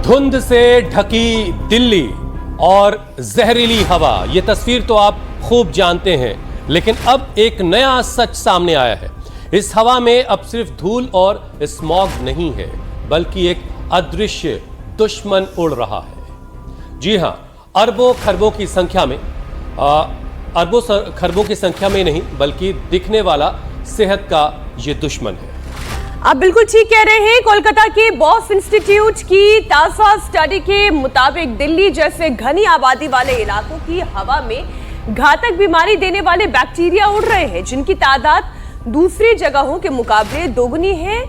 धुंध से ढकी दिल्ली और जहरीली हवा, ये तस्वीर तो आप खूब जानते हैं, लेकिन अब एक नया सच सामने आया है। इस हवा में अब सिर्फ धूल और स्मॉग नहीं है, बल्कि एक अदृश्य दुश्मन उड़ रहा है। जी हां, अरबों खरबों की संख्या में अरबों खरबों की संख्या में नहीं, बल्कि दिखने वाला सेहत का ये दुश्मन है। आप बिल्कुल ठीक कह रहे हैं। कोलकाता के बॉस इंस्टीट्यूट की ताजा स्टडी के मुताबिक दिल्ली जैसे घनी आबादी वाले इलाकों की हवा में घातक बीमारी देने वाले बैक्टीरिया उड़ रहे हैं, जिनकी तादाद दूसरी जगहों के मुकाबले दोगुनी है,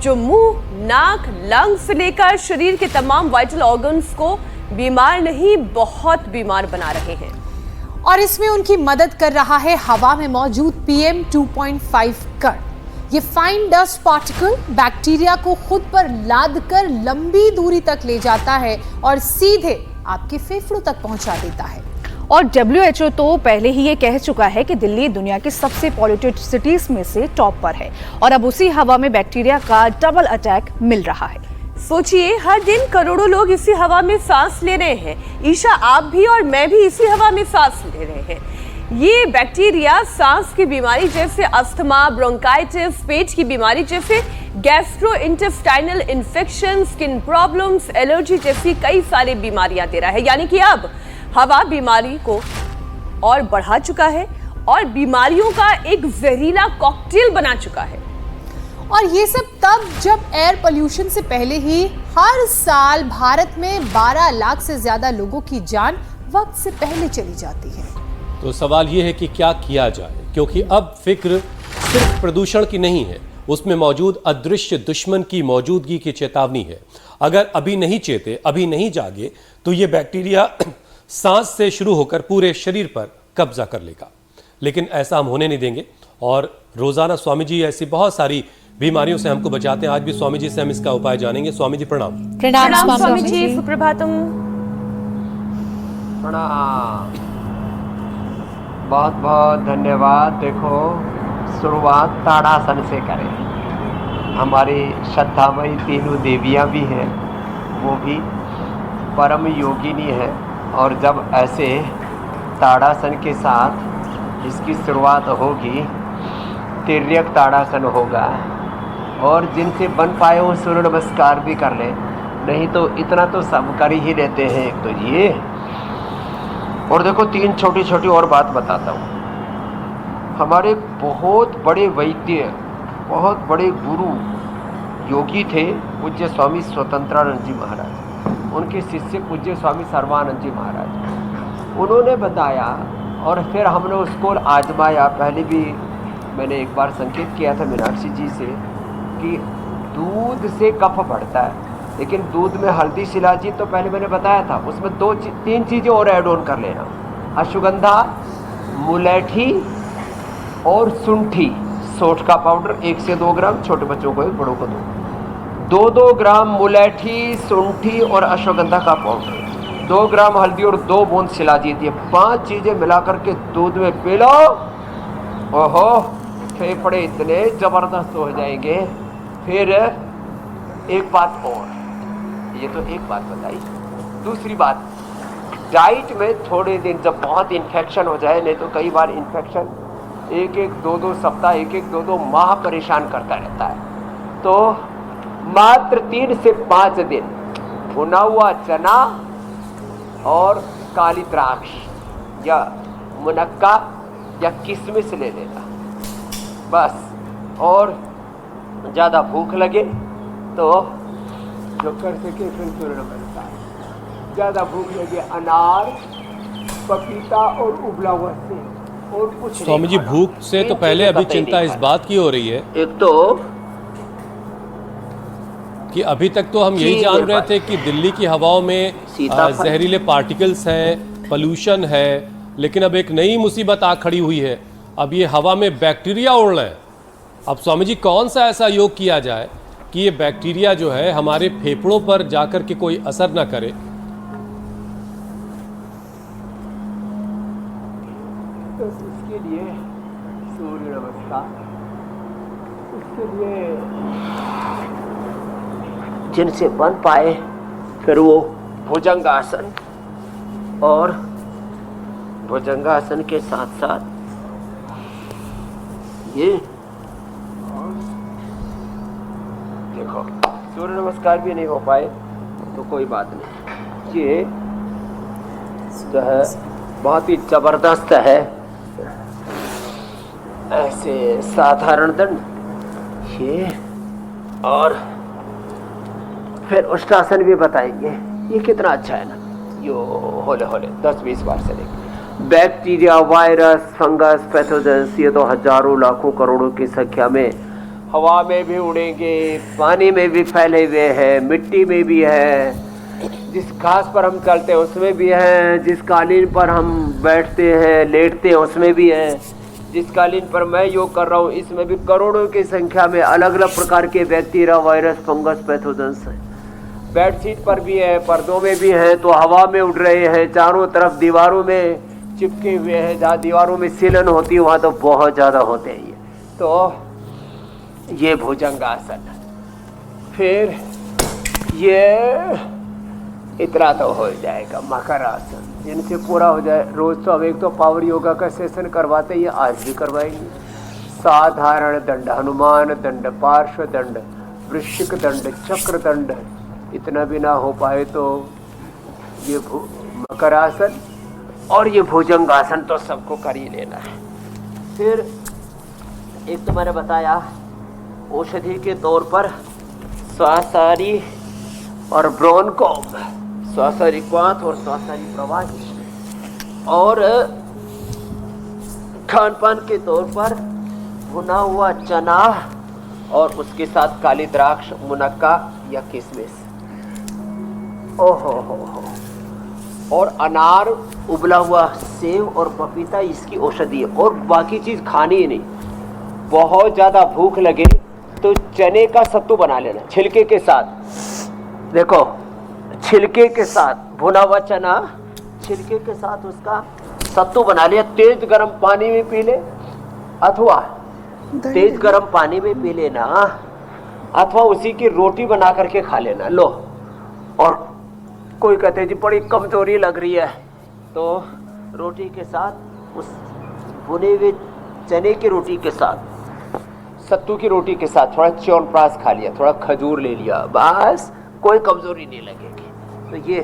जो मुंह, नाक, लंग्स से लेकर शरीर के तमाम वाइटल ऑर्गन्स को बीमार नहीं, बहुत बीमार बना रहे हैं। और इसमें उनकी मदद कर रहा है हवा में मौजूद PM 2.5 कण। ये फाइन डस्ट पार्टिकल बैक्टीरिया को खुद पर लाद कर लंबी दूरी तक ले जाता है और सीधे आपके फेफड़ों तक पहुंचा देता है। और WHO तो पहले ही ये कह चुका है कि दिल्ली दुनिया की सबसे पॉल्यूटेड सिटीज में से टॉप पर है, और अब उसी हवा में बैक्टीरिया का डबल अटैक मिल रहा है। सोचिए, हर दिन करोड़ों लोग इसी हवा में सांस ले रहे हैं। ईशा, आप भी और मैं भी इसी हवा में सांस ले रहे हैं। ये बैक्टीरिया सांस की बीमारी जैसे अस्थमा, ब्रोंकाइटिस, पेट की बीमारी जैसे gastrointestinal infection, skin problems, allergy जैसी कई सारी बीमारियां दे रहा है। यानी कि अब हवा बीमारी को और बढ़ा चुका है और बीमारियों का एक जहरीला कॉकटेल बना चुका है। और ये सब तब जब एयर पोल्यूशन से पहले ही हर साल भारत में 12 लाख से ज्यादा लोगों की जान वक्त से पहले चली जाती है। तो सवाल यह है कि क्या किया जाए, क्योंकि अब फिक्र सिर्फ प्रदूषण की नहीं है, उसमें मौजूद अदृश्य दुश्मन की मौजूदगी की चेतावनी है। अगर अभी नहीं चेते, अभी नहीं जागे, तो ये बैक्टीरिया सांस से शुरू होकर पूरे शरीर पर कब्जा कर लेगा। लेकिन ऐसा हम होने नहीं देंगे, और रोजाना स्वामी जी ऐसी बहुत सारी बीमारियों से हमको बचाते हैं। आज भी स्वामी जी से हम इसका उपाय जानेंगे। स्वामी जी प्रणाम। प्रणाम स्वामी जी, सुप्रभातम। प्रणाम, बहुत बहुत धन्यवाद। देखो, शुरुआत ताड़ासन से करें। हमारी श्रद्धामयी तीनों देवियां भी हैं, वो भी परम योगिनी है, और जब ऐसे ताड़ासन के साथ इसकी शुरुआत होगी, तिर्यक ताड़ासन होगा, और जिनसे बन पाए वो सूर्य नमस्कार भी कर लें, नहीं तो इतना तो सब कर ही लेते हैं। एक तो ये, और देखो 3 छोटी छोटी और बात बताता हूँ। हमारे बहुत बड़े वैद्य, बहुत बड़े गुरु योगी थे पूज्य स्वामी स्वतंत्रानंद जी महाराज, उनके शिष्य पूज्य स्वामी सर्वानंद जी महाराज। उन्होंने बताया, और फिर हमने उसको आजमाया। पहले भी मैंने एक बार संकेत किया था मीनाक्षी जी से कि दूध से कफ बढ़ता है, लेकिन दूध में हल्दी शिलाजीत तो पहले मैंने बताया था, उसमें 2-3 चीज़ें और ऐड ऑन कर लेना। अश्वगंधा, मुलैठी और सुंठी, सोंठ का पाउडर 1 से 2 ग्राम, छोटे बच्चों को 1, बड़ों को 2 ग्राम मुलैठी, सुंठी और अश्वगंधा का पाउडर, 2 ग्राम हल्दी और 2 बूंद शिलाजीत, ये 5 चीज़ें मिलाकर के दूध में पी लो। ओहो, फेफड़े इतने ज़बरदस्त हो जाएंगे। फिर एक बात और, ये तो एक बात बताई, दूसरी बात, डाइट में थोड़े दिन, जब बहुत इन्फेक्शन हो जाए, नहीं तो कई बार इन्फेक्शन 1-1, 2-2 सप्ताह, 1-1, 2-2 माह परेशान करता रहता है, तो मात्र 3 से 5 दिन भुना हुआ चना और काली द्राक्ष या मुनक्का या किशमिश ले लेना बस। और ज़्यादा भूख लगे तो जो कर सके फिर सूर्य नमस्कार, ज़्यादा भूख लगे अनार, पपीता और उबला हुआ सेब, और कुछ। स्वामी जी, भूख से तो पहले अभी चिंता इस बात की हो रही है, एक तो कि अभी तक तो हम यही जान रहे थे कि दिल्ली की हवाओं में जहरीले पार्टिकल्स हैं, पोल्यूशन है, लेकिन अब एक नई मुसीबत आ खड़ी हुई है। अब ये हवा में बैक्टीरिया उड़ रहे हैं। अब स्वामी जी, कौन सा ऐसा योग किया जाए कि ये बैक्टीरिया जो है हमारे फेफड़ों पर जाकर के कोई असर ना करे? तो इसके लिए सूर्य नमस्कार, उसके लिए जिनसे बन पाए फिर वो भुजंगासन, और भुजंगासन के साथ साथ ये देखो सूर्य नमस्कार भी नहीं हो पाए तो कोई बात नहीं, ये जो है बहुत ही जबरदस्त है। ऐसे साधारण दंड ये, और फिर उष्ट्रासन भी बताएंगे। ये कितना अच्छा है ना, यो होले होले 10-20 बार से लेकर बैक्टीरिया, वायरस, फंगस, पैथोजेंस, ये तो हजारों लाखों करोड़ों की संख्या में हवा में भी उड़ेंगे, पानी में भी फैले हुए हैं, मिट्टी में भी है, जिस घास पर हम चलते हैं उसमें भी हैं, जिस कालीन पर हम बैठते हैं लेटते हैं उसमें भी हैं, जिस कालीन पर मैं योग कर रहा हूँ इसमें भी करोड़ों की संख्या में अलग अलग प्रकार के बैक्टीरिया, वायरस, फंगस, पैथोजेंस हैं। बेडशीट पर भी है, पर्दों में भी हैं, तो हवा में उड़ रहे हैं, चारों तरफ दीवारों में चिपके हुए हैं, जहाँ दीवारों में सीलन होती है वहाँ तो बहुत ज़्यादा होते हैं। तो ये भुजंगासन, फिर ये इतना तो हो जाएगा मकर आसन, जिनसे पूरा हो जाए। रोज तो अब एक तो पावर योगा का सेशन करवाते हैं, आज भी करवाएंगे। साधारण दंड, हनुमान दंड, पार्श्व दंड, वृश्चिक दंड, चक्र दंड, इतना भी ना हो पाए तो ये मकर आसन और ये भुजंगासन तो सबको कर ही लेना है। फिर एक तो मैंने बताया औषधि के तौर पर स्वासारी और ब्रोनकोम, स्वासारी क्वाथ और स्वासारी प्रवाही, और खान पान के तौर पर भुना हुआ चना और उसके साथ काली द्राक्ष, मुनक्का या किशमिश, ओहो हो, और अनार, उबला हुआ सेव और पपीता इसकी औषधि है। और बाकी चीज़ खानी ही नहीं। बहुत ज़्यादा भूख लगे तो चने का सत्तू बना लेना छिलके के साथ। देखो छिलके के साथ भुना हुआ चना, छिलके के साथ उसका सत्तू बना लिया, तेज गर्म पानी में पी ले, अथवा तेज गर्म पानी में पी लेना, अथवा उसी की रोटी बना करके खा लेना। लो, और कोई कहते जी बड़ी कमजोरी लग रही है तो रोटी के साथ, उस भुने हुए चने की रोटी के साथ, सत्तू की रोटी के साथ थोड़ा च्यवनप्राश खा लिया, थोड़ा खजूर ले लिया, बस कोई कमजोरी नहीं लगेगी। तो ये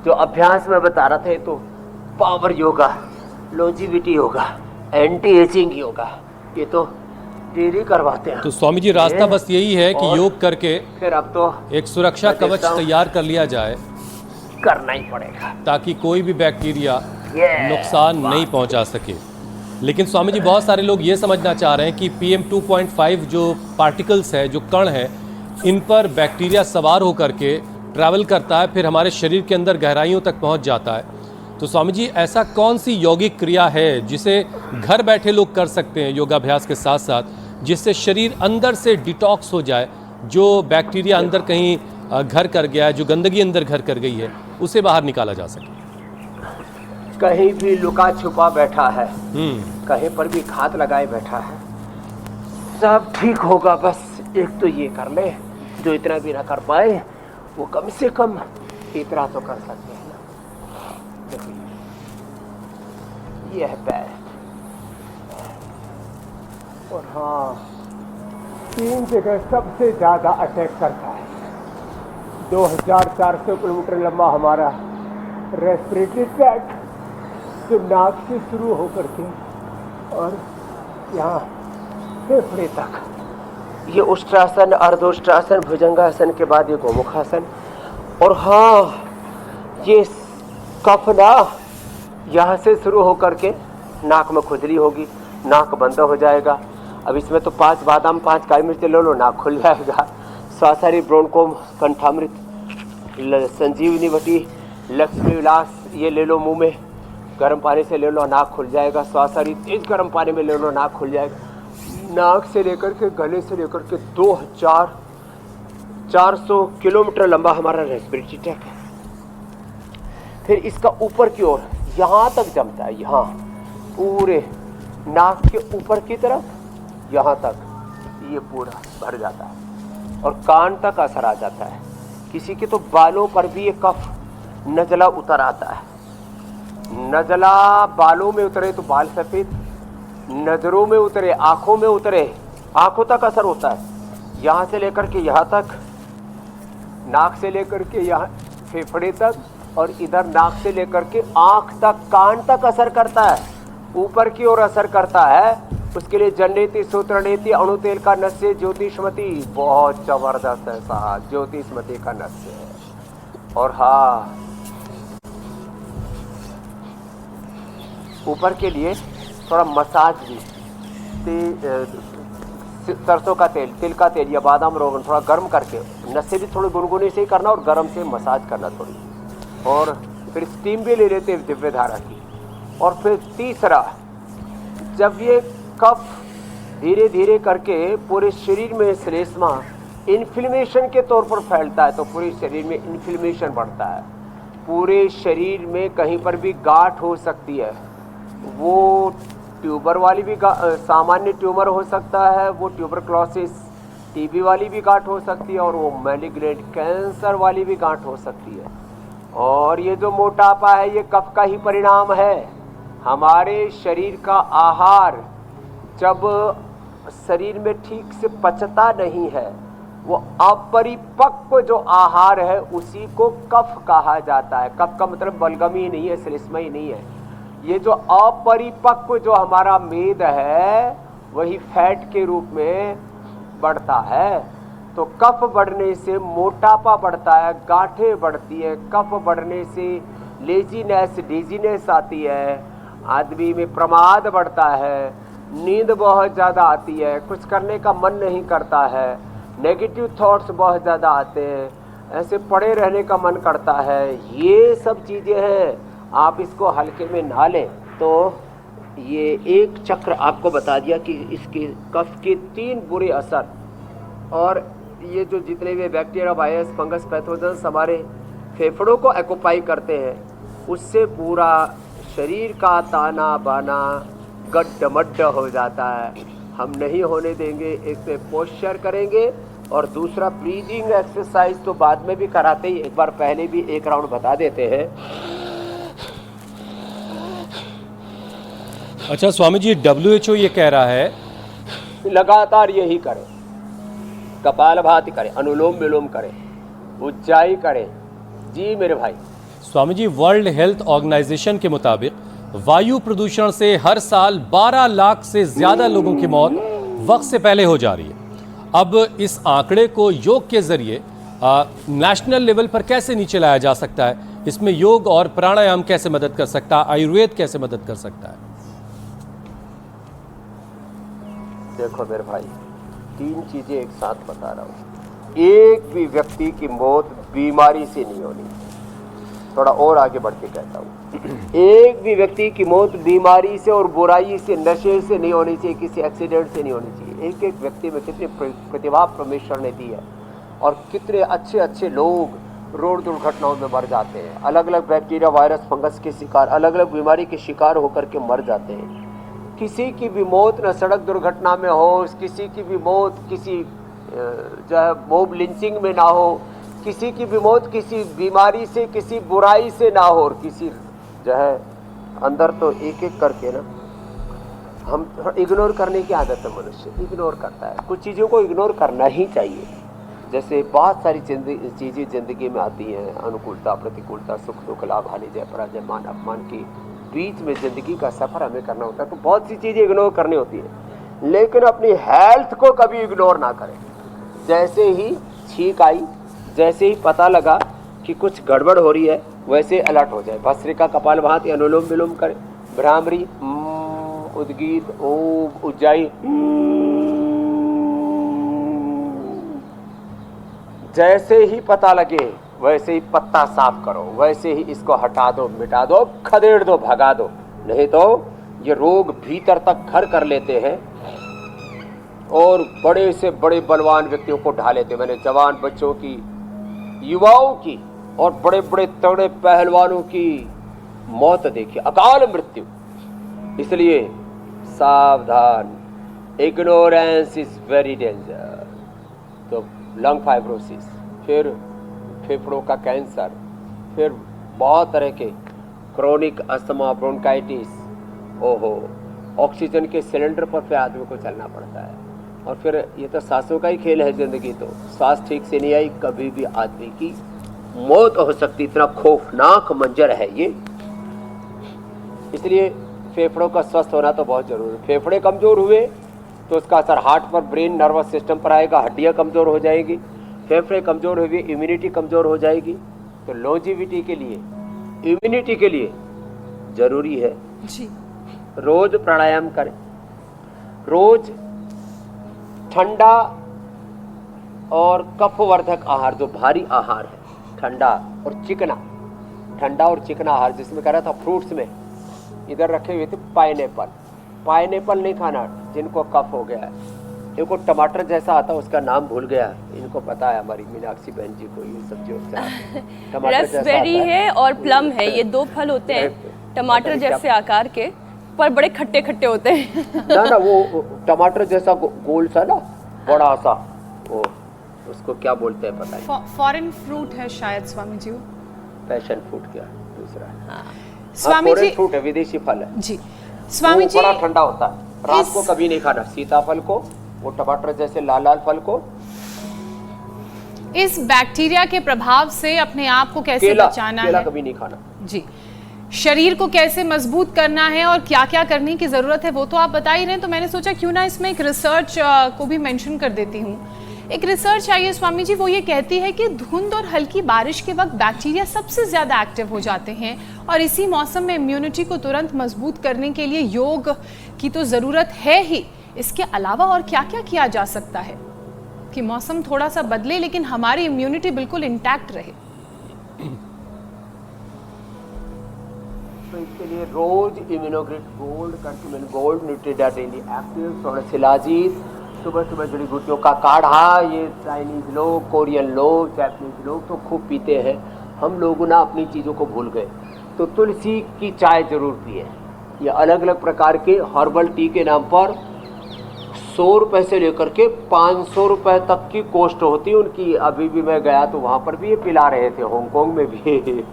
जो अभ्यास में बता रहा था तो power yoga, longevity yoga, anti ageing yoga, ये तो डेली करवाते हैं। तो स्वामी जी रास्ता बस यही है कि योग करके फिर अब तो एक सुरक्षा कवच तैयार कर लिया जाए, करना ही पड़ेगा ताकि कोई भी बैक्टीरिया नुकसान नहीं पहुंचा सके। लेकिन स्वामी जी बहुत सारे लोग ये समझना चाह रहे हैं कि PM 2.5 जो पार्टिकल्स है, जो कण है, इन पर बैक्टीरिया सवार होकर के ट्रैवल करता है, फिर हमारे शरीर के अंदर गहराइयों तक पहुंच जाता है। तो स्वामी जी ऐसा कौन सी यौगिक क्रिया है जिसे घर बैठे लोग कर सकते हैं योगाभ्यास के साथ साथ, जिससे शरीर अंदर से डिटॉक्स हो जाए, जो बैक्टीरिया अंदर कहीं घर कर गया है, जो गंदगी अंदर घर कर गई है, उसे बाहर निकाला जा सके? कहीं भी लुका छुपा बैठा है, कहीं पर भी घात लगाए बैठा है, सब ठीक होगा। बस एक तो ये कर ले, जो इतना भी ना कर पाए वो कम से कम इतना तो कर सकते हैं ना। देखिए ये है पैर, और हाँ 3 जगह सबसे ज्यादा अटैक करता है। 2400 किलोमीटर लंबा हमारा रेस्पिरेटरी ट्रैक्ट, जो नाक से शुरू होकर के और यहाँ फेफड़े तक। ये उष्ट्रासन, अर्धोष्ट्रासन, भुजंगासन के बाद ये गोमुखासन। और हाँ ये कफ ना यहाँ से शुरू होकर के नाक में खुजली होगी, नाक बंद हो जाएगा। अब इसमें तो 5 बादाम 5 काली मिर्च ले लो, नाक खुल जाएगा। स्वासारी, ब्रोनकोम, कंठामृत, संजीवनी वटी, लक्ष्मी विलास ये ले लो, मुंह में गर्म पानी से ले लो, नाक खुल जाएगा। स्वासारी तेज गर्म पानी में ले लो, नाक खुल जाएगा। नाक से लेकर के गले से लेकर के 2400 किलोमीटर लंबा हमारा रेस्पिरेटरी ट्रैक्ट है। फिर इसका ऊपर की ओर यहाँ तक जमता है, यहाँ पूरे नाक के ऊपर की तरफ यहाँ तक ये पूरा भर जाता है और कान तक असर आ जाता है किसी के तो बालों पर भी ये कफ नजला उतर आता है। नजला बालों में उतरे तो बाल सफेद, नजरों में उतरे, आंखों में उतरे, आंखों तक असर होता है, यहाँ से लेकर के यहाँ तक, नाक से लेकर के यहाँ फेफड़े तक, और इधर नाक से लेकर के आंख तक, कान तक असर करता है, ऊपर की ओर असर करता है। उसके लिए जन्नेती, सूत्रनेती, अणु तेल का नस्य, ज्योतिषमती, बहुत जबरदस्त है साहब, ज्योतिषमती का नस्य है। और हाँ, ऊपर के लिए थोड़ा मसाज भी, सरसों का तेल, तिल का तेल या बादाम रोगन थोड़ा गर्म करके, नशे भी थोड़ी गुनगुनी से ही करना और गर्म से मसाज करना थोड़ी, और फिर स्टीम भी ले लेते हैं दिव्य धारा की। और फिर तीसरा, जब ये कफ धीरे धीरे करके पूरे शरीर में श्लेष्मा इन्फ्लेमेशन के तौर पर फैलता है तो पूरे शरीर में इन्फ्लेमेशन बढ़ता है। पूरे शरीर में कहीं पर भी गांठ हो सकती है, वो ट्यूबर वाली भी सामान्य ट्यूमर हो सकता है, वो ट्यूबरक्लोसिस टीबी वाली भी गांठ हो सकती है, और वो मैलिग्नेंट कैंसर वाली भी गांठ हो सकती है। और ये जो मोटापा है ये कफ का ही परिणाम है। हमारे शरीर का आहार जब शरीर में ठीक से पचता नहीं है, वो अपरिपक्व जो आहार है उसी को कफ कहा जाता है। कफ का मतलब बलगम ही नहीं है, श्लेष्मा ही नहीं है। ये जो अपरिपक्व जो हमारा मेद है वही फैट के रूप में बढ़ता है। तो कफ बढ़ने से मोटापा बढ़ता है, गांठें बढ़ती है, कफ बढ़ने से लेजीनेस, डिजीनेस आती है, आदमी में प्रमाद बढ़ता है, नींद बहुत ज़्यादा आती है, कुछ करने का मन नहीं करता है, नेगेटिव थॉट्स बहुत ज़्यादा आते हैं, ऐसे पड़े रहने का मन करता है। ये सब चीज़ें हैं, आप इसको हल्के में ना लें। तो ये एक चक्र आपको बता दिया कि इसके कफ के 3 बुरे असर, और ये जो जितने भी बैक्टीरिया, वायरस, फंगस, पैथोजेंस हमारे फेफड़ों को ऑक्यूपाई करते हैं, उससे पूरा शरीर का ताना बाना गड्ढमड्ढ हो जाता है। हम नहीं होने देंगे, इसमें पोस्चर करेंगे। और दूसरा ब्रीदिंग एक्सरसाइज तो बाद में भी कराते ही, एक बार पहले भी एक राउंड बता देते हैं। अच्छा स्वामी जी, WHO ये कह रहा है लगातार यही करें, कपालभाति करें, अनुलोम विलोम करें, उज्जाई करें। जी मेरे भाई। Swami ji, world health organisation के मुताबिक वायु प्रदूषण से हर साल 12 लाख से ज्यादा लोगों की मौत वक्त से पहले हो जा रही है। अब इस आंकड़े को योग के जरिए नेशनल लेवल पर कैसे नीचे लाया जा सकता है? इसमें योग और प्राणायाम कैसे मदद कर सकता है? आयुर्वेद कैसे मदद कर सकता है? देखो मेरे भाई, 3 चीजें एक साथ बता रहा हूँ। एक भी व्यक्ति की मौत बीमारी से नहीं होनी। थोड़ा और आगे बढ़ के कहता हूँ, एक भी व्यक्ति की मौत बीमारी से और बुराई से, नशे से नहीं होनी चाहिए, किसी एक्सीडेंट से नहीं होनी चाहिए। एक एक व्यक्ति में कितनी प्रतिभा परमेश्वर ने दी है, और कितने अच्छे अच्छे लोग रोड दुर्घटनाओं में मर जाते हैं। अलग अलग बैक्टीरिया, वायरस, फंगस के शिकार, अलग अलग बीमारी के शिकार होकर के मर जाते हैं। किसी की भी मौत न सड़क दुर्घटना में हो, किसी की भी मौत किसी जो है मॉब लिंचिंग में ना हो, किसी की भी मौत किसी बीमारी से, किसी बुराई से ना हो। और किसी जो है अंदर तो एक एक करके ना हम इग्नोर करने की आदत है, मनुष्य इग्नोर करता है। कुछ चीज़ों को इग्नोर करना ही चाहिए। जैसे बहुत सारी चीज़ें जिंदगी में आती हैं, अनुकूलता, प्रतिकूलता, सुख दुख, लाभ हानि, जय पराजय, मान अपमान की बीच में ज़िंदगी का सफ़र हमें करना होता है। तो बहुत सी चीज़ें इग्नोर करनी होती है, लेकिन अपनी हेल्थ को कभी इग्नोर ना करें। जैसे ही छींक आई, जैसे ही पता लगा कि कुछ गड़बड़ हो रही है, वैसे अलर्ट हो जाए। भस्त्रिका, कपालभाति, अनुलोम विलोम करें, भ्रामरी, उद्गीत, ओम, उज्जाई, जैसे ही पता लगे वैसे ही पत्ता साफ करो, वैसे ही इसको हटा दो, मिटा दो, खदेड़ दो, भगा दो। नहीं तो ये रोग भीतर तक घर कर लेते हैं और बड़े से बड़े बलवान व्यक्तियों को ढा लेते हैं। मैंने जवान बच्चों की, युवाओं की और बड़े बड़े तगड़े पहलवानों की मौत देखी, अकाल मृत्यु। इसलिए सावधान, इग्नोरेंस इज वेरी डेंजर। तो लंग फाइब्रोसिस, फिर फेफड़ों का कैंसर, फिर बहुत तरह के क्रोनिक अस्थमा, ब्रोंकाइटिस, ओहो, ऑक्सीजन के सिलेंडर पर फिर आदमी को चलना पड़ता है। और फिर ये तो सांसों का ही खेल है ज़िंदगी। तो सांस ठीक से नहीं आई, कभी भी आदमी की मौत हो सकती, इतना खौफनाक मंजर है ये। इसलिए फेफड़ों का स्वस्थ होना तो बहुत ज़रूरी है। फेफड़े कमज़ोर हुए तो उसका असर हार्ट पर, ब्रेन, नर्वस सिस्टम पर आएगा, हड्डियाँ कमज़ोर हो जाएंगी। फेफड़े कमज़ोर हुए, इम्यूनिटी कमज़ोर हो जाएगी। तो लॉन्जिविटी के लिए, इम्यूनिटी के लिए ज़रूरी है जी, रोज़ प्राणायाम करें। रोज़ ठंडा और कफवर्धक आहार, जो भारी आहार है, ठंडा और चिकना आहार, जिसमें कह रहा था फ्रूट्स में इधर रखे हुए थे पाइनएप्पल नहीं खाना जिनको कफ हो गया है। इनको टमाटर जैसा आता है, उसका नाम भूल गया, इनको पता है, हमारी मीनाक्षी बहन जी को ये सब्जी होता है। रसबेरी है और प्लम है, ये दो फल होते हैं टमाटर जैसे आकार के, पर बड़े खट्टे खट्टे होते हैं। ना वो टमाटर जैसा गोल सा ना, बड़ा सा, वो उसको क्या बोलते हैं पता नहीं। फॉरेन फ्रूट है शायद स्वामी जी। पैशन फ्रूट क्या दूसरा है? स्वामी जी, फ्रूट है, विदेशी फल है जी स्वामी जी, बड़ा ठंडा होता है। रात को कभी नहीं खाना सीताफल को, वो टमाटर जैसे लाल लाल फल को। इस बैक्टीरिया के प्रभाव से अपने आप को कैसे बचाना केला है? कभी नहीं खाना जी, शरीर को कैसे मजबूत करना है और क्या क्या करने की जरूरत है वो तो आप बता ही रहे हैं, तो मैंने सोचा क्यों ना इसमें एक रिसर्च को भी मेंशन कर देती हूँ। एक रिसर्च आई है स्वामी जी, वो ये कहती है कि धुंध और हल्की बारिश के वक्त बैक्टीरिया सबसे ज्यादा एक्टिव हो जाते हैं और इसी मौसम में इम्यूनिटी को तुरंत मजबूत करने के लिए योग की तो जरूरत है ही। इसके अलावा और क्या क्या किया जा सकता है कि मौसम थोड़ा सा बदले लेकिन हमारी इम्यूनिटी बिल्कुल इंटैक्ट रहे? तो इसके लिए रोज इम्यूनोग्रिड गोल्ड करके, गोल्ड न्यूट्रीडा डेली एक्टिव, थोड़ा शिलाजीत, सुबह सुबह जड़ी बूटियों का काढ़ा, ये चाइनीज लोग, कोरियन लोग, जापानीज लोग तो खूब पीते हैं। हम लोग ना अपनी चीज़ों को भूल गए। तो तुलसी की चाय जरूर पिए। ये अलग अलग प्रकार के हर्बल टी के नाम पर 100 रुपये से लेकर के 500 रुपये तक की कॉस्ट होती है उनकी। अभी भी मैं गया तो वहाँ पर भी ये पिला रहे थे, हांगकांग में भी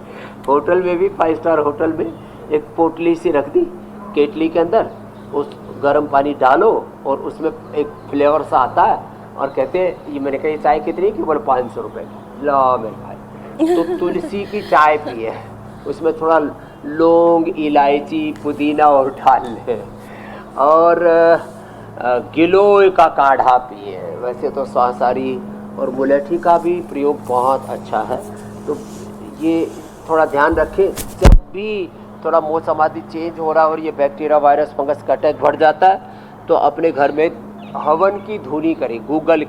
होटल में भी, 5 स्टार होटल में। एक पोटली सी रख दी केटली के अंदर, उस गर्म पानी डालो और उसमें एक फ्लेवर सा आता है और कहते हैं, ये मैंने कहा ये चाय कितनी की? बोले 500 रुपये की। ला मेरे भाई, तो तुलसी की चाय पिए, उसमें थोड़ा लौंग, इलायची, पुदीना और डाल लें, और गिलोय का काढ़ा पिए। वैसे तो सांसारी और मुलेठी का भी प्रयोग बहुत अच्छा है। तो ये थोड़ा ध्यान रखें, जब भी थोड़ा मौसम आदि चेंज हो रहा है और ये बैक्टीरिया, वायरस, फंगस का अटैक बढ़ जाता है, तो अपने घर में हवन की धुनी करें, गूगल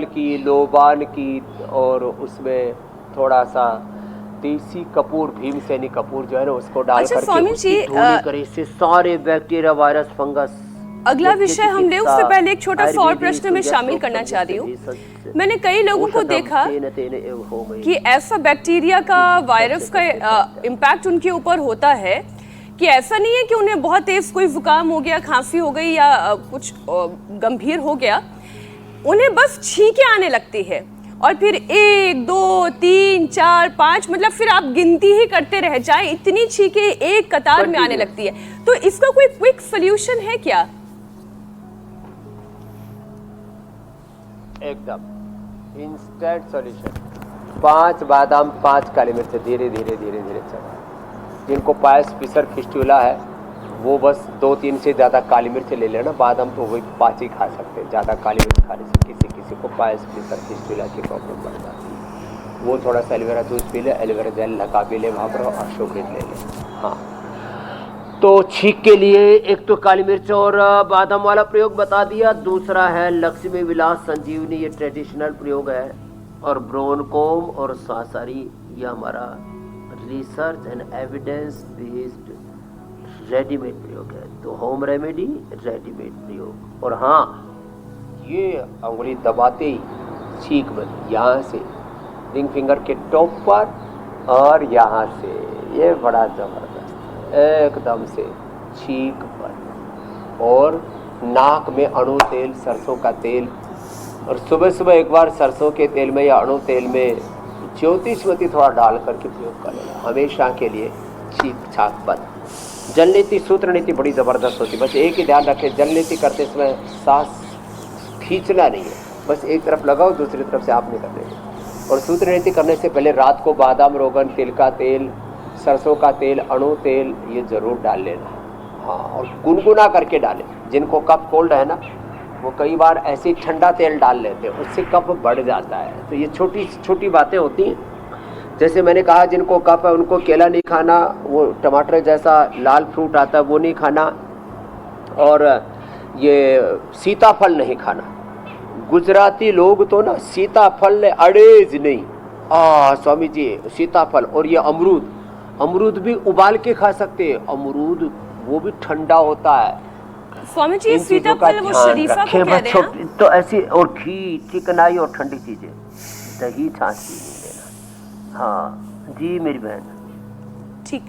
की, लोबान की, और उसमें थोड़ा सा देसी कपूर, भीमसेनी कपूर जो है ना, उसको डाल करके उसकी धुनी करें। इससे सारे बैक्टीरिया, वायरस, फंगस। अगला विषय हम ले, उससे पहले एक छोटा सा और प्रश्न में शामिल करना चाह रही हूँ। मैंने कई लोगों को देखा कि ऐसा बैक्टीरिया का, वायरस का इम्पैक्ट उनके ऊपर होता है कि ऐसा नहीं है कि उन्हें बहुत तेज कोई जुकाम हो गया, खांसी हो गई या कुछ गंभीर हो गया, उन्हें बस छींकें आने लगती है और फिर 1, 2, 3, 4, 5, मतलब फिर आप गिनती ही करते रह जाए, इतनी छींकें एक कतार में आने लगती है। तो इसका कोई क्विक सोल्यूशन है क्या? एकदम इंस्टेंट सॉल्यूशन। 5 बादाम, 5 काली मिर्च, धीरे धीरे चलाएं। जिनको पायस फिशर फिस्टुला है वो बस 2-3 से ज़्यादा काली मिर्च ले लेना। बादाम तो वही 5 ही खा सकते हैं, ज़्यादा काली मिर्च खाने से किसी को पायस फिशर फिस्टुला की प्रॉब्लम बढ़ जाती है। वो थोड़ा सा एलोवेरा जूस पी ले, एलोवेरा जेल लगा भी ले वहाँ पर, और अशोकित ले ले। हाँ, तो छींक के लिए एक तो काली मिर्च और बादाम वाला प्रयोग बता दिया। दूसरा है लक्ष्मी विलास संजीवनी, ये ट्रेडिशनल प्रयोग है। और ब्रोनकोम और सांसारी, ये हमारा research and evidence based readymade प्रयोग है। तो होम रेमेडी, रेडीमेड प्रयोग। और हाँ, ये अंगुली दबाते ही छींक में, यहाँ से रिंग फिंगर के टॉप पर और यहाँ से, ये बड़ा जबरदस्त एकदम से छींक पर। और नाक में अणु तेल, सरसों का तेल, और सुबह सुबह एक बार सरसों के तेल में या अणु तेल में ज्योतिषमती थोड़ा डाल करके प्रयोग कर लेना, हमेशा के लिए ठीक ठाक बंद। जल नीति सूत्र नीति बड़ी ज़बरदस्त होती है, बस एक ही ध्यान रखें, जल नीति करते समय सांस खींचना नहीं है, बस एक तरफ लगाओ दूसरी तरफ से आप निकल लेंगे। और सूत्र नीति करने से पहले रात को बादाम, रोगन, तिल का तेल, सरसों का तेल, अणु तेल ये ज़रूर डाल लेना। हाँ, और गुनगुना करके डालें। जिनको कफ कोल्ड है ना, वो कई बार ऐसे ही ठंडा तेल डाल लेते हैं, उससे कफ बढ़ जाता है। तो ये छोटी छोटी बातें होती हैं। जैसे मैंने कहा, जिनको कफ है उनको केला नहीं खाना, वो टमाटर जैसा लाल फ्रूट आता है वो नहीं खाना, और ये सीताफल नहीं खाना। गुजराती लोग तो ना सीताफल अड़ेज नहीं, स्वामी जी सीताफल। और ये अमरूद, अमरूद भी उबाल के खा सकते हैं, अमरूद वो भी ठंडा होता है। स्वामी जी सीताफल वो शरीफा को कह रहे हैं तो ऐसी, और घी, चिकनाई और ठंडी चीजें, दही छाछ भी नहीं लेना। हाँ जी मेरी बहन। ठीक,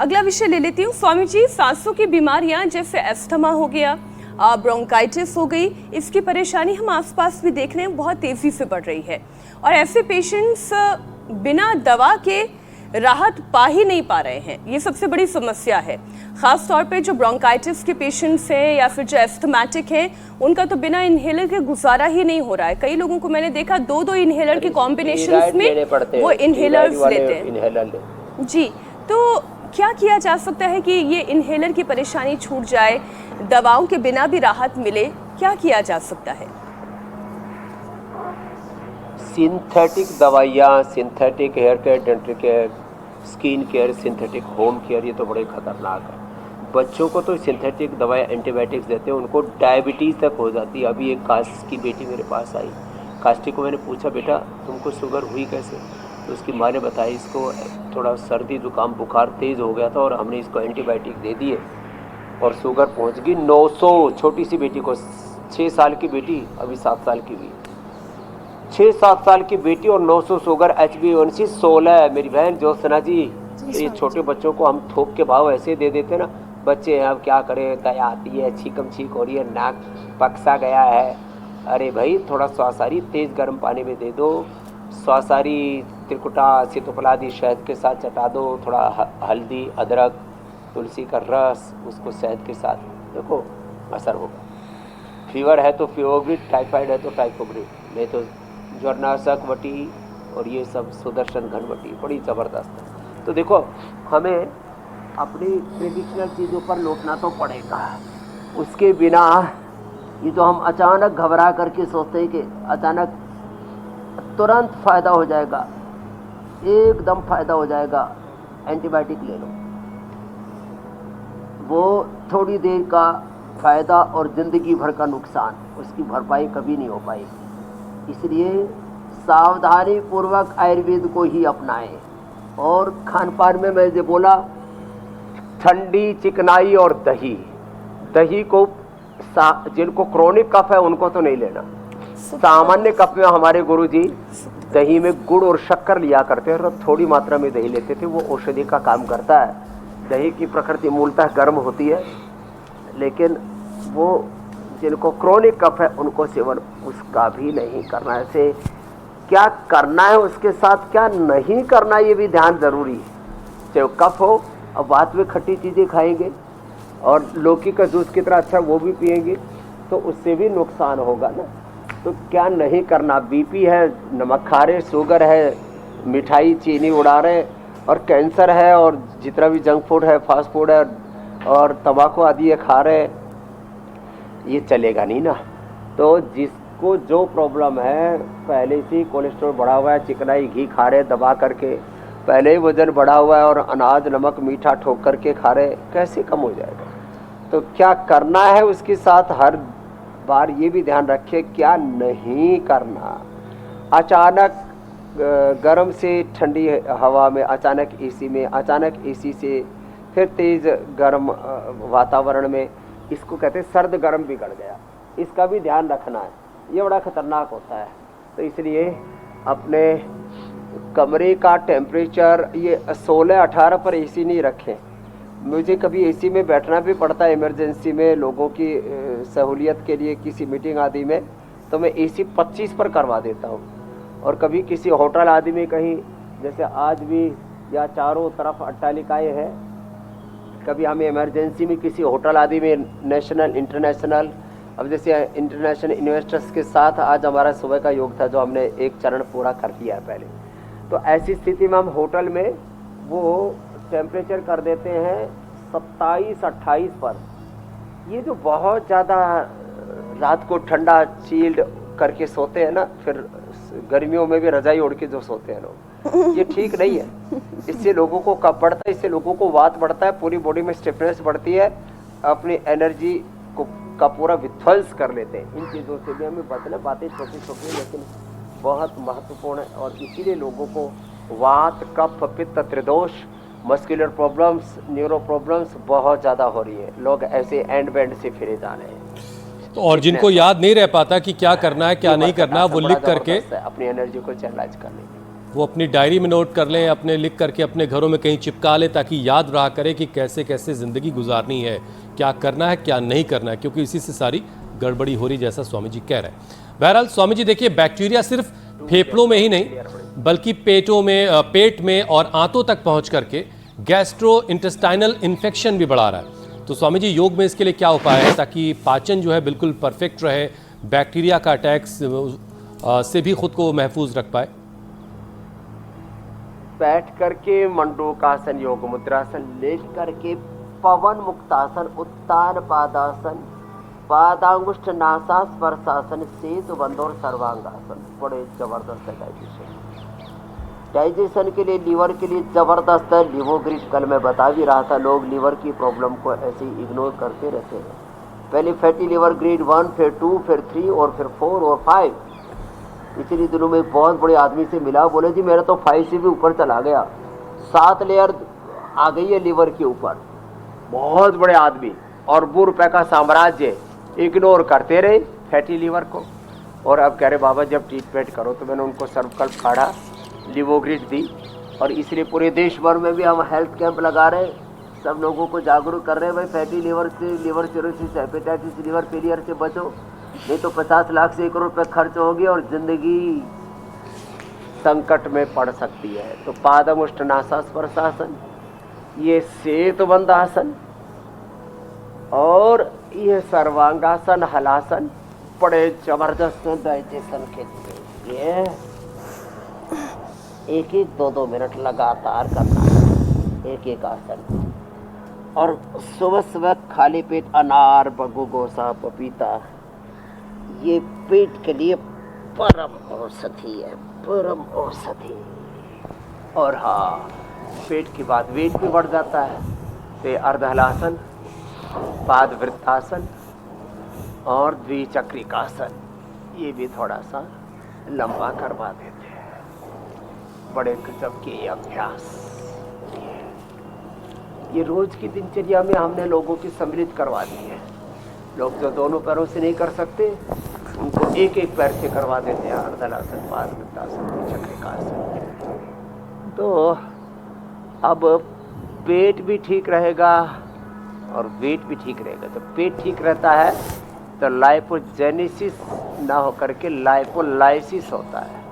अगला विषय ले लेती हूँ स्वामी जी। सांसों की बीमारियां जैसे अस्थमा हो गया, ब्रोंकाइटिस हो गई, इसकी परेशानी हम आसपास भी देख रहे हैं बहुत तेजी से बढ़ रही है, और ऐसे पेशेंट्स बिना दवा के राहत पा ही नहीं पा रहे हैं। ये सबसे बड़ी समस्या है, खास तौर पे जो ब्रोंकाइटिस के पेशेंट्स हैं या फिर जो एस्थमेटिक हैं, उनका तो बिना इनहेलर के गुजारा ही नहीं हो रहा है। कई लोगों को मैंने देखा 2-2 इनहेलर के कॉम्बिनेशंस में वो इनहेलर्स लेते हैं। जी, तो क्या किया जा सकता है कि ये इनहेलर की परेशानी छूट जाए, दवाओं के बिना भी राहत मिले? क्या किया जा सकता है? सिंथेटिक दवाइयाँ, synthetic hair care, dental care, skin care, synthetic home care, ये तो बड़े खतरनाक है। बच्चों को तो सिंथेटिक दवाएं, एंटीबायोटिक्स देते हैं, उनको डायबिटीज़ तक हो जाती है। अभी एक कास्ट की बेटी मेरे पास आई, कास्टी को मैंने पूछा, बेटा तुमको शुगर हुई कैसे? तो उसकी माँ ने बताया, इसको थोड़ा सर्दी जुकाम बुखार तेज़ हो गया था और हमने इसको एंटीबायोटिक दे दिए और शुगर पहुंच गई 900। छोटी सी बेटी को, 6 साल की बेटी, अभी 7 साल की हुई, 6-7 साल की बेटी और 900 शुगर, HbA1c 16 है। मेरी बहन ज्योत्सना जी, ये छोटे बच्चों को हम थोक के भाव ऐसे दे देते ना, बच्चे हैं अब क्या करें, दया आती है, छीकम छीक हो रही है, नाक पकसा गया है। अरे भाई थोड़ा स्वासारी तेज़ गर्म पानी में दे दो, स्वासारी त्रिकुटा सीतोपलादी शहद के साथ चटा दो, थोड़ा हल्दी, अदरक, तुलसी का रस, उसको शहद के साथ, देखो असर होगा। फीवर है तो फीवरग्रिड, टाइफाइड है तो टाइफोग्रिड, नहीं तो ज्वरनाशक वटी और ये सब सुदर्शन घनवटी बड़ी ज़बरदस्त है। तो देखो हमें अपनी ट्रेडिशनल चीज़ों पर लौटना तो पड़ेगा, उसके बिना ये तो हम अचानक घबरा करके सोचते हैं कि अचानक तुरंत फ़ायदा हो जाएगा, एकदम फ़ायदा हो जाएगा, एंटीबायोटिक ले लो, वो थोड़ी देर का फ़ायदा और ज़िंदगी भर का नुकसान, उसकी भरपाई कभी नहीं हो पाएगी। इसलिए सावधानी पूर्वक आयुर्वेद को ही अपनाएं। और खान पान में मैं जो बोला, ठंडी चिकनाई और दही, दही को जिनको क्रोनिक कफ है उनको तो नहीं लेना। सामान्य कफ में हमारे गुरुजी दही में गुड़ और शक्कर लिया करते हैं और थोड़ी मात्रा में दही लेते थे, वो औषधि का काम करता है। दही की प्रकृति मूलतः गर्म होती है, लेकिन वो जिनको क्रोनिक कफ है उनको सेवन उसका भी नहीं करना है। ऐसे क्या करना है उसके साथ क्या नहीं करना ये भी ध्यान जरूरी है। चाहे कफ हो, अब बात में खट्टी चीज़ें खाएंगे और लौकी का जूस कितना अच्छा वो भी पिएंगे तो उससे भी नुकसान होगा ना। तो क्या नहीं करना, बीपी है, नमक खा रहे, शुगर है, मिठाई चीनी उड़ा रहे, और कैंसर है, और जितना भी जंक फूड है, फास्ट फूड है और तंबाकू आदि ये खा रहे, ये चलेगा नहीं ना। तो जिसको जो प्रॉब्लम है, पहले से कोलेस्ट्रॉल बढ़ा हुआ है, चिकनाई घी खा रहे दबा करके, पहले ही वजन बढ़ा हुआ है और अनाज नमक मीठा ठोक करके खा रहे, कैसे कम हो जाएगा। तो क्या करना है उसके साथ हर बार ये भी ध्यान रखिए क्या नहीं करना। अचानक गर्म से ठंडी हवा में, अचानक एसी में, अचानक एसी से फिर तेज़ गर्म वातावरण में, इसको कहते हैं सर्द गर्म बिगड़ गया, इसका भी ध्यान रखना है, ये बड़ा ख़तरनाक होता है। तो इसलिए अपने कमरे का टेम्परेचर ये 16-18 पर एसी नहीं रखें। मुझे कभी एसी में बैठना भी पड़ता है इमरजेंसी में, लोगों की सहूलियत के लिए किसी मीटिंग आदि में, तो मैं एसी 25 पर करवा देता हूँ और कभी किसी होटल आदि में कहीं, जैसे आज भी या चारों तरफ अट्टालिकाएँ हैं, कभी हमें इमरजेंसी में किसी होटल आदि में नेशनल इंटरनेशनल, अब जैसे इंटरनेशनल इन्वेस्टर्स के साथ आज हमारा सुबह का योग था जो हमने एक चरण पूरा कर लिया है पहले, तो ऐसी स्थिति में हम होटल में वो टेम्परेचर कर देते हैं 27-28 पर। ये जो बहुत ज़्यादा रात को ठंडा चील्ड करके सोते हैं ना, फिर गर्मियों में भी रजाई ओढ़ के जो सोते हैं लोग, ये ठीक नहीं है। इससे लोगों को कफ बढ़ता है, इससे लोगों को वात बढ़ता है, पूरी बॉडी में स्टिफनेस बढ़ती है, अपनी एनर्जी को का पूरा विध्वंस कर लेते हैं। इन चीज़ों से भी हमें बचना। बातें छोटी छोटी लेकिन बहुत महत्वपूर्ण है, और इसीलिए लोगों को वात, कफ, पित्त, त्रिदोष, मस्कुलर प्रॉब्लम्स, न्यूरो प्रॉब्लम्स बहुत ज़्यादा हो रही है। लोग ऐसे एंड बैंड से फिरे जा रहे हैं। तो और जिनको याद नहीं रह पाता कि क्या करना है क्या नहीं करना, वो लिख करके अपनी एनर्जी को चैनलाइज कर लेंगे, वो अपनी डायरी में नोट कर लें, अपने लिख करके अपने घरों में कहीं चिपका लें, ताकि याद रहा करे कि कैसे कैसे ज़िंदगी गुजारनी है, क्या करना है क्या नहीं करना है, क्योंकि इसी से सारी गड़बड़ी हो रही, जैसा स्वामी जी कह रहे हैं। बहरहाल स्वामी जी देखिए, बैक्टीरिया सिर्फ फेफड़ों में ही नहीं बल्कि पेट में और आंतों तक पहुंच करके गैस्ट्रो इंटेस्टाइनल इन्फेक्शन भी बढ़ा रहा है। तो स्वामी जी, योग में इसके लिए क्या उपाय है ताकि पाचन जो है बिल्कुल परफेक्ट रहे, बैक्टीरिया का अटैक से भी खुद को महफूज रख पाए? बैठ करके मंडूकासन, योग मुद्रासन, लेट करके पवन मुक्तासन, उत्तान पादासन, पादांगुष्ठ नासा स्पर्शासन, सेतु बंध और सर्वांगासन। बड़े जबरदस्त है डाइजेशन के लिए, लीवर के लिए जबरदस्त है। लिवोग्रिड कल मैं बता भी रहा था, लोग लीवर की प्रॉब्लम को ऐसे ही इग्नोर करते रहते हैं। पहले फैटी लीवर ग्रेड 1, फिर 2, फिर 3 और फिर 4 और 5। इतने दिनों में बहुत बड़े आदमी से मिला, बोले जी मेरा तो 5 से भी ऊपर चला गया, 7 लेयर आ गई है लीवर के ऊपर। बहुत बड़े आदमी और ₹2 का साम्राज्य इग्नोर करते रहे फैटी लीवर को, और अब कह रहे बाबा जब ट्रीटमेंट करो। तो मैंने उनको सर्वकल्प काढ़ा, लिवोग्रिड दी, और इसलिए पूरे देश भर में भी हम हेल्थ कैंप लगा रहे हैं, सब लोगों को जागरूक कर रहे हैं, भाई फैटी लीवर से, liver cirrhosis, hepatitis, liver failure से बचो, नहीं तो 50 लाख से 1 करोड़ रुपये खर्च होगी और जिंदगी संकट में पड़ सकती है। तो पादमुष्ट नासा स्पर्शासन, ये सेतुबंध आसन और ये सर्वांगासन, हलासन, बड़े जबरदस्त डाइजेशन के लिए। ये 1-1, 2-2 मिनट लगातार करना है, एक आसन। और सुबह सुबह खाली पेट अनार, बगुगोसा, पपीता, ये पेट के लिए परम औषधि है, परम औषधि। और हाँ, पेट के बाद वेट भी बढ़ जाता है, तो अर्धहलासन, पादवृत्तासन और द्विचक्रिकासन, ये भी थोड़ा सा लंबा करवा देते हैं। बड़े गजब के ये अभ्यास, ये रोज की दिनचर्या में हमने लोगों की सम्मिलित करवा दी है। लोग जो दोनों पैरों से नहीं कर सकते, उनको एक एक पैर से करवा देते हैं। अर्धहलासन, पादवृत्तासन, द्विचक्रिकासन। तो अब पेट भी ठीक रहेगा और वेट भी ठीक रहेगा। तो पेट ठीक रहता है तो लाइपोजेनेसिस ना हो करके लाइपोलाइसिस होता है।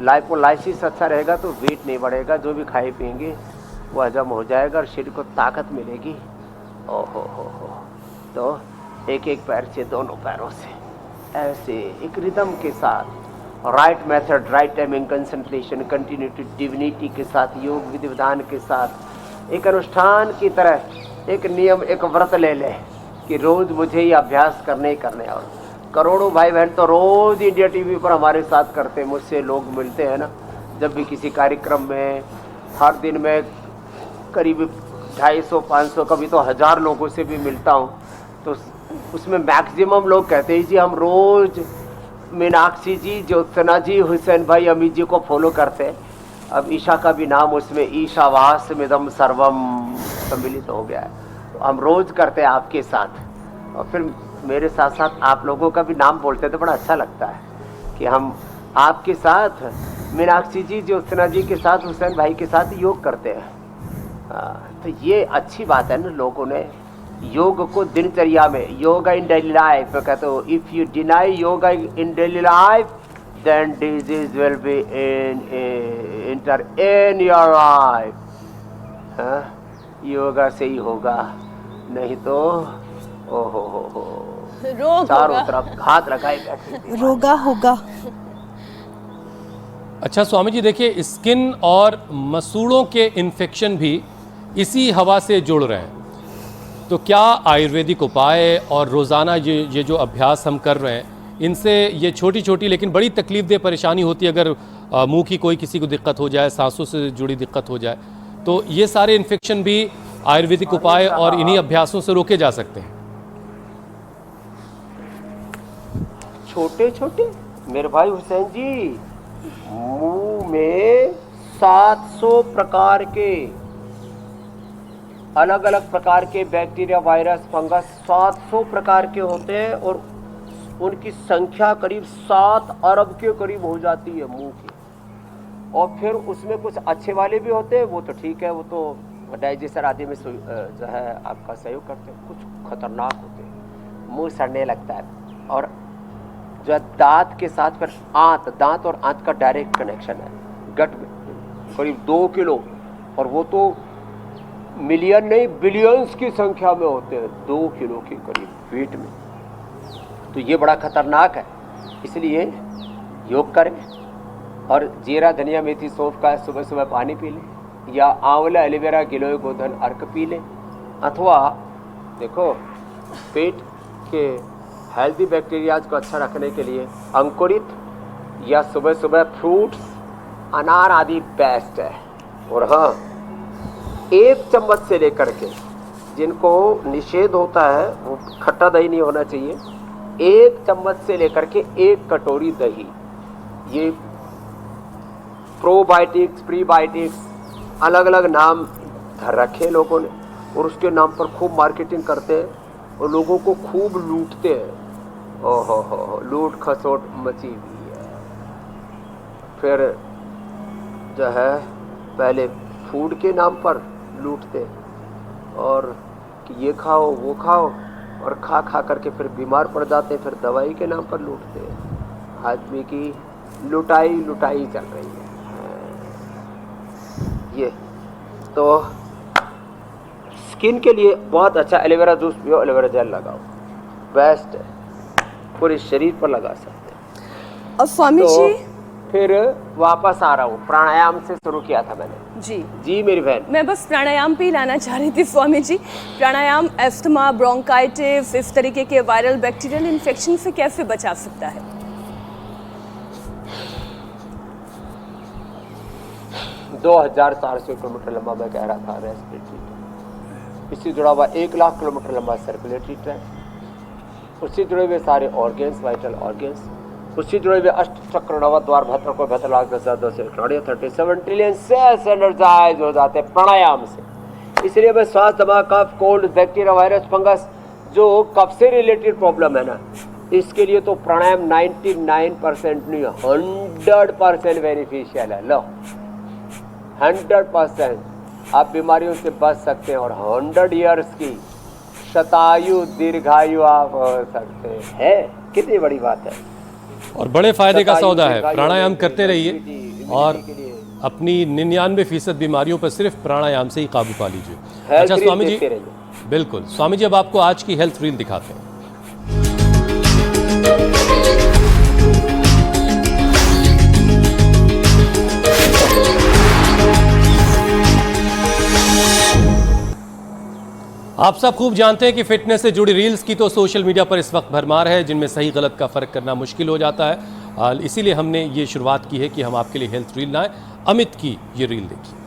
लाइपोलाइसिस अच्छा रहेगा तो वेट नहीं बढ़ेगा, जो भी खाए पिएंगे वो हजम हो जाएगा और शरीर को ताकत मिलेगी। ओहो हो। तो एक एक पैर से, दोनों पैरों से ऐसे एक रिदम के साथ, right method, right timing, concentration, continuity, divinity के साथ, योग विधि विधान के साथ, एक अनुष्ठान की तरह एक नियम, एक व्रत ले ले कि रोज मुझे ये अभ्यास करने ही करने। और करोड़ों भाई बहन तो रोज इंडिया टीवी पर हमारे साथ करते हैं। मुझसे लोग मिलते हैं ना, जब भी किसी कार्यक्रम में, हर दिन में करीब 250, 500, कभी तो 1000 लोगों से भी मिलता हूँ। तो उसमें मैक्सिमम लोग कहते हैं जी हम रोज मीनाक्षी जी, ज्योत्सना जी, हुसैन भाई, अमित जी को फॉलो करते हैं। अब ईशा का भी नाम उसमें ईशावास मिदम सर्वम सम्मिलित हो गया है। तो हम रोज करते हैं आपके साथ, और फिर मेरे साथ साथ आप लोगों का भी नाम बोलते तो बड़ा अच्छा लगता है कि हम आपके साथ, मीनाक्षी जी, ज्योत्सना जी के साथ, हुसैन भाई के साथ योग करते हैं। तो ये अच्छी बात है ना, लोगों ने योग को दिनचर्या में, योगा इन डेली लाइफ, कहते हो if you deny yoga in daily life then disease will be enter in your life. हाँ, योगा से ही होगा, नहीं तो ओहो रोग चारों होगा। तरफ घात लगाए बैठे। रोगा होगा। अच्छा स्वामी जी, देखिए स्किन और मसूड़ों के इन्फेक्शन भी इसी हवा से जुड़ रहे हैं, तो क्या आयुर्वेदिक उपाय और रोज़ाना ये जो अभ्यास हम कर रहे हैं, इनसे ये छोटी छोटी लेकिन बड़ी तकलीफदेह परेशानी होती है, अगर मुंह की कोई किसी को दिक्कत हो जाए, सांसों से जुड़ी दिक्कत हो जाए, तो ये सारे इन्फेक्शन भी आयुर्वेदिक उपाय और इन्हीं अभ्यासों से रोके जा सकते हैं? छोटे छोटे मेरे भाई हुसैन जी, मुंह में 700 प्रकार के अलग अलग प्रकार के बैक्टीरिया, वायरस, फंगस 700 प्रकार के होते हैं और उनकी संख्या करीब 7 अरब के करीब हो जाती है मुंह की। और फिर उसमें कुछ अच्छे वाले भी होते हैं, वो तो ठीक है, वो तो डाइजेशन आदि में जो है आपका सहयोग करते हैं। कुछ खतरनाक होते हैं, मुंह सड़ने लगता है, और जो दांत के साथ फिर दांत और आंत का डायरेक्ट कनेक्शन है गट में, करीब 2 किलो, और वो तो मिलियन नहीं बिलियंस की संख्या में होते हैं, 2 किलो के करीब वेट में। तो ये बड़ा खतरनाक है, इसलिए योग करें और जीरा, धनिया, मेथी, सौंफ का सुबह सुबह पानी पी लें, या आंवला, एलोवेरा, गिलोय, गोधन अर्क पी लें, अथवा देखो पेट के हेल्दी बैक्टीरियाज को अच्छा रखने के लिए अंकुरित या सुबह सुबह फ्रूट्स, अनार आदि बेस्ट है। और हाँ, 1 चम्मच से लेकर के, जिनको निषेध होता है वो खट्टा दही नहीं होना चाहिए, 1 चम्मच से लेकर के 1 कटोरी दही, ये प्रोबायोटिक्स, प्रीबायोटिक्स अलग अलग नाम धर रखे लोगों ने, और उसके नाम पर खूब मार्केटिंग करते हैं और लोगों को खूब लूटते हैं। ओहो, लूट खसोट मची हुई है। फिर जो है पहले फूड के नाम पर लूटते, और कि ये खाओ वो खाओ, और खा खा करके फिर बीमार पड़ जाते, फिर दवाई के नाम पर लूटते हैं। आदमी की लुटाई चल रही है। ये तो स्किन के लिए बहुत अच्छा, एलोवेरा जूस पियो, एलोवेरा जेल लगाओ, बेस्ट है, पूरे शरीर पर लगा सकते हैं। अब स्वामी तो जी फिर वापस आ रहा हूँ, प्राणायाम से शुरू किया था मैंने। जी मेरी बहन, मैं बस प्राणायाम पे ही लाना चाह रही थी स्वामी जी। प्राणायाम अस्थमा, ब्रोंकाइटिस, इस तरीके के वायरल बैक्टीरियल इन्फेक्शन से कैसे बचा सकता है? 2400 किलोमीटर लंबा मैं कह रहा था रेस्पिरेटरी, इससे जुड़ा हुआ 1 लाख किलोमीटर लंबा सर्कुलेटरी ट्रैक्ट, उससे जुड़े हुए सारे ऑर्गेन्स, वाइटल ऑर्गेन्स, उससे जुड़े हुए अष्ट चक्र, नवद्वार, भद्र को 37 ट्रिलियन सेल्स एनर्जाइज हो जाते हैं प्राणायाम से। इसलिए मैं श्वास, दमा, कफ, कोल्ड, बैक्टीरिया, वायरस, फंगस, जो कफ से रिलेटेड प्रॉब्लम है ना, इसके लिए तो प्राणायाम 99% नहीं, 100% बेनिफिशियल है। लो 100% आप बीमारियों से बच सकते हैं, और 100 ईयर्स की शतायु दीर्घायु आप हो सकते हैं। कितनी बड़ी बात है, और बड़े फायदे का सौदा है। प्राणायाम करते रहिए और अपनी 99% बीमारियों पर सिर्फ प्राणायाम से ही काबू पा लीजिए। अच्छा स्वामी जी, बिल्कुल स्वामी जी, अब आपको आज की हेल्थ रील दिखाते हैं। आप सब खूब जानते हैं कि फिटनेस से जुड़ी रील्स की तो सोशल मीडिया पर इस वक्त भरमार है, जिनमें सही गलत का फ़र्क करना मुश्किल हो जाता है। इसीलिए हमने ये शुरुआत की है कि हम आपके लिए हेल्थ रील लाएं। अमित की ये रील देखिए।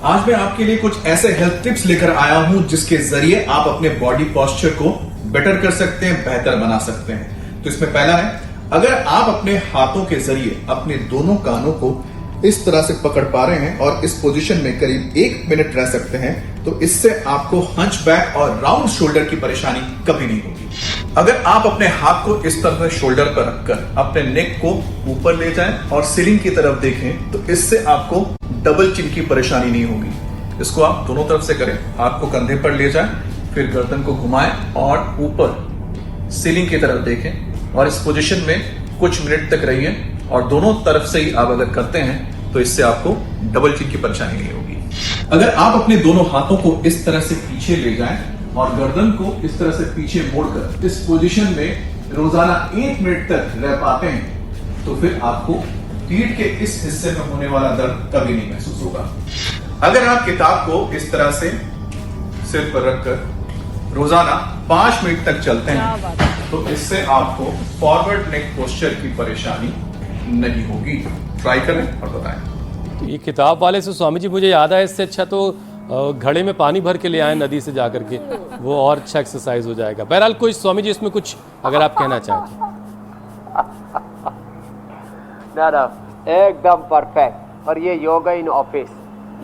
आज मैं आपके लिए कुछ ऐसे हेल्थ टिप्स लेकर आया हूं जिसके जरिए आप अपने बॉडी पोस्चर को बेटर कर सकते हैं, बेहतर बना सकते हैं। तो इसमें पहला है, अगर आप अपने हाथों के जरिए अपने दोनों कानों को इस तरह से पकड़ पा रहे हैं और इस पोजीशन में करीब 1 मिनट रह सकते हैं, तो इससे आपको हंचबैक और राउंड शोल्डर की परेशानी कभी नहीं होगी। अगर आप अपने हाथ को इस तरह शोल्डर पर रखकर अपने नेक को ऊपर ले जाएं और सीलिंग की तरफ देखें, तो इससे आपको डबल चिन की परेशानी नहीं होगी। इसको आप दोनों तरफ से करें, हाथ को कंधे पर ले जाएं, फिर गर्दन को घुमाएं और ऊपर सीलिंग की तरफ देखें, और इस पोजीशन में कुछ मिनट तक रहिए और दोनों तरफ से ही आप अगर करते हैं तो इससे आपको डबल चिन की परेशानी नहीं होगी। अगर आप अपने दोनों हाथों को इस तरह से पीछे ले जाएं और गर्दन को इस तरह से पीछे मोड़कर इस पोजीशन में रोजाना 1 मिनट तक रह पाते हैं तो फिर आपको पीठ के इस हिस्से में होने वाला दर्द कभी नहीं महसूस होगा। अगर आप किताब को इस तरह से सिर पर रखकर रोजाना 5 मिनट तक चलते हैं तो इससे आपको फॉरवर्ड नेक पोस्चर की परेशानी नहीं होगी। ट्राई करें और बताएं। ये किताब वाले से स्वामी जी मुझे याद है, इससे अच्छा तो घड़े में पानी भर के ले आए नदी से जाकर के, वो और अच्छा एक्सरसाइज हो जाएगा। बहरहाल कोई स्वामी जी इसमें कुछ अगर आप कहना चाहें। ना एकदम परफेक्ट। और ये yoga in office,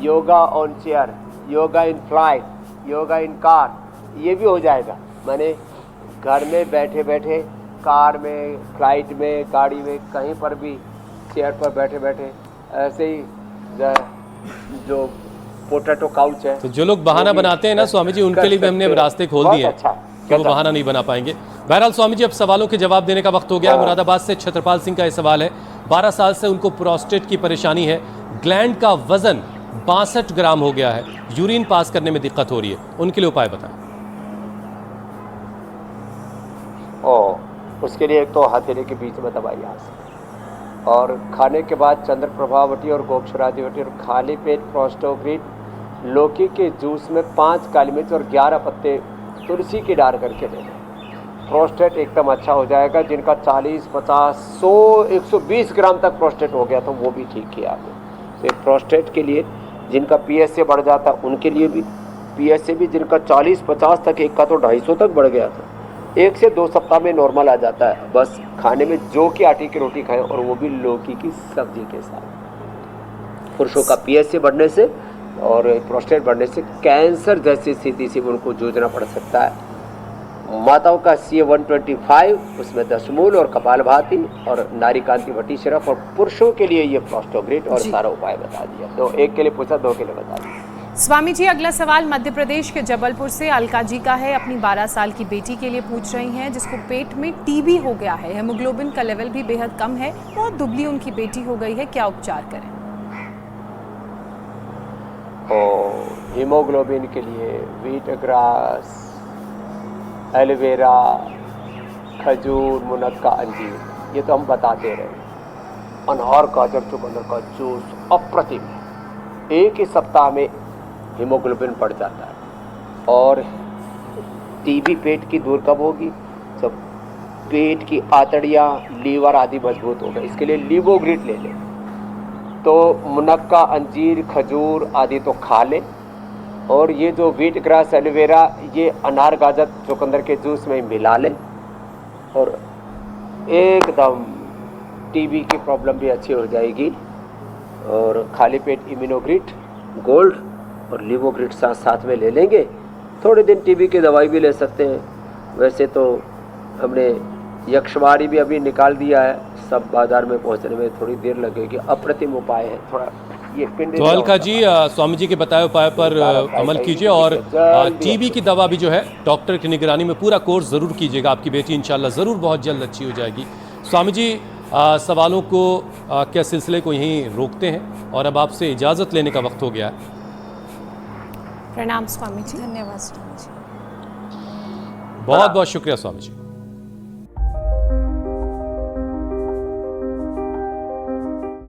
yoga on chair, yoga in flight, yoga in car, ये भी हो जाएगा। मैंने घर में बैठे बैठे, कार में, फ्लाइट में, गाड़ी में, कहीं पर भी चेयर पर बैठे बैठे ऐसे ही जो पोटैटो काउच है, तो जो लोग बहाना बनाते हैं ना स्वामी जी, उनके लिए भी हमने रास्ते खोल दिए अच्छा, कि वो बहाना नहीं बना पाएंगे। बहरहाल स्वामी जी, अब सवालों के जवाब देने का वक्त हो गया। मुरादाबाद से छत्रपाल सिंह का ये सवाल है। 12 साल से उनको प्रोस्टेट की परेशानी है, ग्लैंड का वजन 62 ग्राम हो गया है, यूरिन पास करने में दिक्कत हो रही है, उनके लिए उपाय बताएं। उसके लिए एक तो हथेली के बीच में दबाई आ सकती, और खाने के बाद चंद्रप्रभावटी और गोक्षरादिवटी और खाली पेट प्रोस्टोग्रिट, लौकी के जूस में 5 काली मिर्च और 11 पत्ते तुलसी की डाल करके लें। प्रोस्टेट एकदम अच्छा हो जाएगा। जिनका 40, 50, 100, 120 ग्राम तक प्रोस्टेट हो गया तो वो भी ठीक किया आपने। तो प्रोस्टेट के लिए जिनका PSA बढ़ जाता उनके लिए भी, PSA भी जिनका 40, 50 तक, एक का तो 250 तक बढ़ गया था, 1 से 2 सप्ताह में नॉर्मल आ जाता है। बस खाने में जौ की आटे की रोटी खाएं और वो भी लौकी की सब्जी के साथ। पुरुषों का PSA बढ़ने से और प्रोस्टेट बढ़ने से कैंसर जैसी स्थिति से उनको जूझना पड़ सकता है। माताओं का CA 125, उसमें दशमूल और कपालभाति और नारीकांति वटी सिरप, और पुरुषों के लिए ये प्रोस्टोग्रिट और सारा उपाय बता दिया। तो एक के लिए पूछा, 2 के लिए बता दिया। स्वामी जी, अगला सवाल मध्य प्रदेश के जबलपुर से अलका जी का है। अपनी 12 साल की बेटी के लिए पूछ रही हैं, जिसको पेट में TB हो गया है, हेमोग्लोबिन का लेवल भी बेहद कम है, बहुत दुबली उनकी बेटी हो गई है, क्या उपचार करें? हीमोग्लोबिन के लिए व्हीट ग्रास, एलोवेरा, खजूर, मुनक्का, अंजीर, ये तो हम बताते रहे। अनार, गाजर, चुकंदर का जूस अप्रतिम है। एक ही सप्ताह में हीमोग्लोबिन बढ़ जाता है। और TB पेट की दूर कब होगी? जब पेट की आंतड़ियाँ, लीवर आदि मजबूत हो गए। इसके लिए लिवोग्रिट ले लें। तो मुनक्का, अंजीर, खजूर आदि तो खा लें, और ये जो व्हीट ग्रास, एलोवेरा, ये अनार, गाजर, चुकंदर के जूस में मिला लें, और एकदम TB की प्रॉब्लम भी अच्छी हो जाएगी। और खाली पेट इम्यूनोग्रिट, गोल्ड और लिवोग्रिट साथ साथ में ले लेंगे। थोड़े दिन TB की दवाई भी ले सकते हैं। वैसे तो हमने यक्षवाड़ी भी अभी निकाल दिया है, सब बाजार में पहुंचने में थोड़ी देर लगेगी। अप्रतिम उपाय है। थोड़ा ये पिंड, तो अलका जी, स्वामी जी के बताए उपाय पर अमल कीजिए, और TB की दवा भी जो है डॉक्टर की निगरानी में पूरा कोर्स ज़रूर कीजिएगा। आपकी बेटी इंशाल्लाह ज़रूर बहुत जल्द अच्छी हो जाएगी। स्वामी जी, सवालों को क्या सिलसिले को यहीं रोकते हैं और अब आपसे इजाज़त लेने का वक्त हो गया है। प्रणाम स्वामी जी। धन्यवाद स्वामी जी। बहुत बहुत शुक्रिया स्वामी जी।